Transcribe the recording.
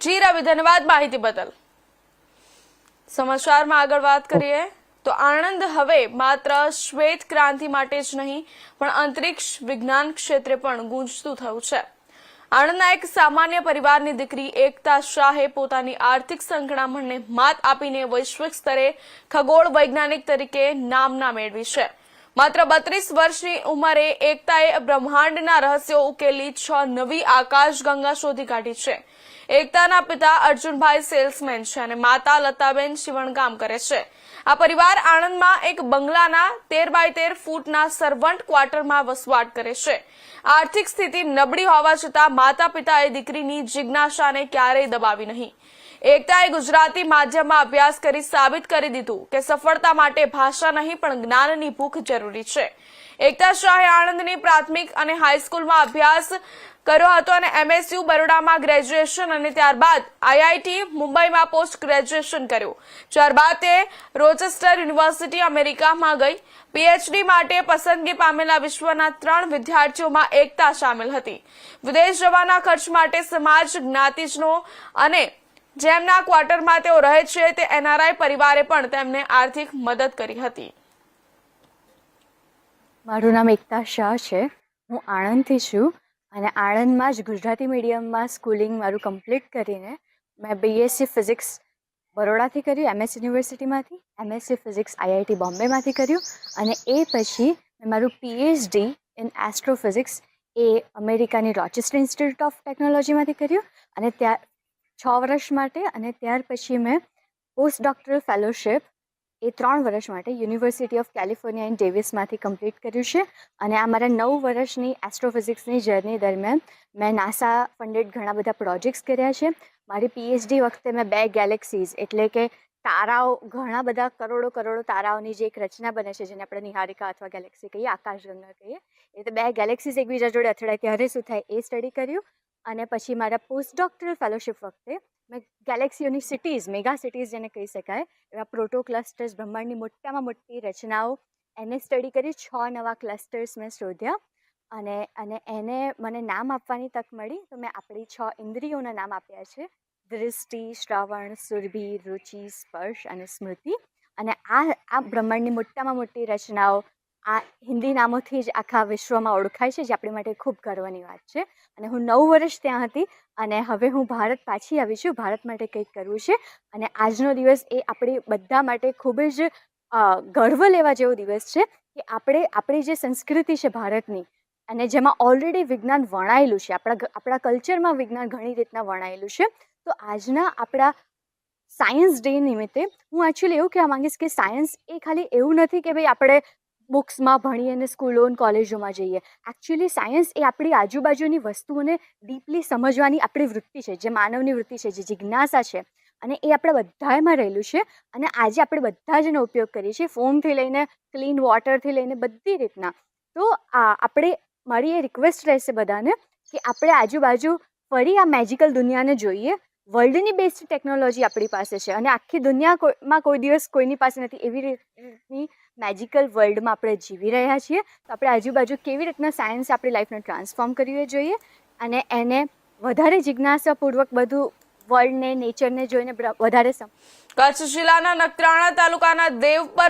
જી રવિ, ધન્યવાદ માહિતી બદલ। સમાચારમાં આગળ વાત કરીએ તો આણંદ હવે માત્ર શ્વેત ક્રાંતિ માટે જ નહીં પણ અંતરિક્ષ વિજ્ઞાન ક્ષેત્રે પણ ગુંજતું થયું છે। આણંદના એક સામાન્ય પરિવારની દીકરી એકતા શાહે પોતાની આર્થિક સંકળામણને માત આપીને વૈશ્વિક સ્તરે ખગોળ વૈજ્ઞાનિક તરીકે નામના મેળવી છે। માત્ર 32 વર્ષની ઉંમરે એકતાએ બ્રહ્માંડના રહસ્યો ઉકેલી 6 નવી આકાશગંગા શોધી કાઢી છે। એકતાના પિતા અર્જુનભાઈ સેલ્સમેન છે અને માતા લતાબેન સીવણકામ કરે છે। આ પરિવાર આણંદમાં એક બંગલાના 13 બાય 13 ફૂટના સર્વન્ટ ક્વાર્ટરમાં વસવાટ કરે છે। આર્થિક સ્થિતિ નબળી હોવા છતાં માતા પિતાએ દીકરીની જિજ્ઞાસાને ક્યારેય દબાવી નહીં। એકતાએ ગુજરાતી માધ્યમમાં અભ્યાસ કરી સાબિત કરી દીધું કે સફળતા માટે ભાષા નહીં પણ જ્ઞાનની ભૂખ જરૂરી છે। એકતા શાહે આણંદની પ્રાથમિક અને હાઈસ્કૂલમાં અભ્યાસ કર્યો હતો અને MSU બરોડામાં ગ્રેજ્યુએશન અને ત્યારબાદ IIT મુંબઈમાં પોસ્ટ ગ્રેજ્યુએશન કર્યું। ત્યારબાદ તે રોચેસ્ટર યુનિવર્સિટી અમેરિકામાં ગઈ। PhD માટે પસંદગી પામેલા વિશ્વના 3 વિદ્યાર્થીઓમાં એકતા સામેલ હતી। વિદેશ જવાના ખર્ચ માટે સમાજ જ્ઞાતિજનો અને જેમના ક્વાર્ટરમાં તેઓ રહે છે તે NRI પરિવારે પણ તેમને આર્થિક મદદ કરી હતી। મારું નામ એકતા શાહ છે। હું આણંદથી છું અને આણંદમાં જ ગુજરાતી મીડિયમમાં સ્કૂલિંગ મારું કમ્પ્લીટ કરીને મેં BSc ફિઝિક્સ બરોડાથી કર્યું, MS યુનિવર્સિટીમાંથી, MSc ફિઝિક્સ IIT બોમ્બેમાંથી કર્યું અને એ પછી મેં મારું PhD ઇન એસ્ટ્રોફિઝિક્સ એ અમેરિકાની રોચેસ્ટર ઇન્સ્ટિટ્યૂટ ઓફ ટેકનોલોજીમાંથી કર્યું અને ત્યાં 6 વર્ષ માટે અને ત્યાર પછી મેં પોસ્ટ ડોક્ટરલ ફેલોશિપ એ 3 વર્ષ માટે યુનિવર્સિટી ઓફ કેલિફોર્નિયા ઇન ડેવિસમાંથી કમ્પ્લીટ કર્યું છે અને આ મારા 9 વર્ષની એસ્ટ્રોફિઝિક્સની જર્ની દરમિયાન મેં નાસા ફંડેડ ઘણા બધા પ્રોજેક્ટ્સ કર્યા છે। મારી PhD વખતે મેં 2 ગેલેક્સીઝ એટલે કે તારાઓ, ઘણા બધા કરોડો તારાઓની જે એક રચના બને છે જેને આપણે નિહારિકા અથવા ગેલેક્સી કહીએ, આકાશગંગા કહીએ, એ તો 2 ગેલેક્સીઝ એકબીજા જોડે અથડાય ત્યારે શું થાય એ સ્ટડી કર્યું અને પછી મારા પોસ્ટ ડોક્ટરલ ફેલોશિપ વખતે મેં ગેલેક્સીઓની સિટીઝ, મેગા સિટીઝ જેને કહી શકાય એવા પ્રોટો ક્લસ્ટર્સ, બ્રહ્માંડની મોટામાં મોટી રચનાઓ એને સ્ટડી કરી। 6 નવા ક્લસ્ટર્સ મેં શોધ્યા અને એને મને નામ આપવાની તક મળી તો મેં આપણી 6 ઇન્દ્રિયોના નામ આપ્યા છે: દૃષ્ટિ, શ્રવણ, સુરભી, રુચિ, સ્પર્શ અને સ્મૃતિ। અને આ બ્રહ્માંડની મોટામાં મોટી રચનાઓ આ હિન્દી નામોથી જ આખા વિશ્વમાં ઓળખાય છે, જે આપણી માટે ખૂબ ગર્વની વાત છે। અને હું 9 વર્ષ ત્યાં હતી અને હવે હું ભારત પાછી આવી છું। ભારત માટે કંઈક કરવું છે અને આજનો દિવસ એ આપણી બધા માટે ખૂબ જ ગર્વ લેવા જેવો દિવસ છે કે આપણી જે સંસ્કૃતિ છે ભારતની અને જેમાં ઓલરેડી વિજ્ઞાન વણાયેલું છે, આપણા કલ્ચરમાં વિજ્ઞાન ઘણી રીતના વણાયેલું છે, તો આજના આપણા સાયન્સ ડે નિમિત્તે હું એકચ્યુઅલી એવું કહેવા માંગીશ કે સાયન્સ એ ખાલી એવું નથી કે ભાઈ આપણે બુક્સમાં ભણીએ અને સ્કૂલો અને કોલેજોમાં જઈએ। એકચ્યુઅલી સાયન્સ એ આપણી આજુબાજુની વસ્તુઓને ડીપલી સમજવાની આપણી વૃત્તિ છે, જે માનવની વૃત્તિ છે, જે જિજ્ઞાસા છે અને એ આપણે બધામાં રહેલું છે અને આજે આપણે બધા જ એનો ઉપયોગ કરીએ છીએ, ફોનથી લઈને ક્લીન વોટરથી લઈને બધી રીતના। તો મારી એ રિક્વેસ્ટ રહેશે બધાને કે આપણે આજુબાજુ ફરી આ મેજિકલ દુનિયાને જોઈએ। વર્લ્ડની બેસ્ટ ટેકનોલોજી આપણી પાસે છે અને આખી દુનિયામાં કોઈ દિવસ કોઈની પાસે નથી, એવી રીતની મેજિકલ વર્લ્ડમાં આપણે જીવી રહ્યા છીએ। તો આપણે આજુબાજુ કેવી રીતના સાયન્સ આપણી લાઈફને ટ્રાન્સફોર્મ કરવી જોઈએ અને એને વધારે જિજ્ઞાસાપૂર્વક બધું વર્લ્ડને, નેચરને જોઈને વધારે કચ્છ જિલ્લાના નખત્રાણા તાલુકાના દેવપર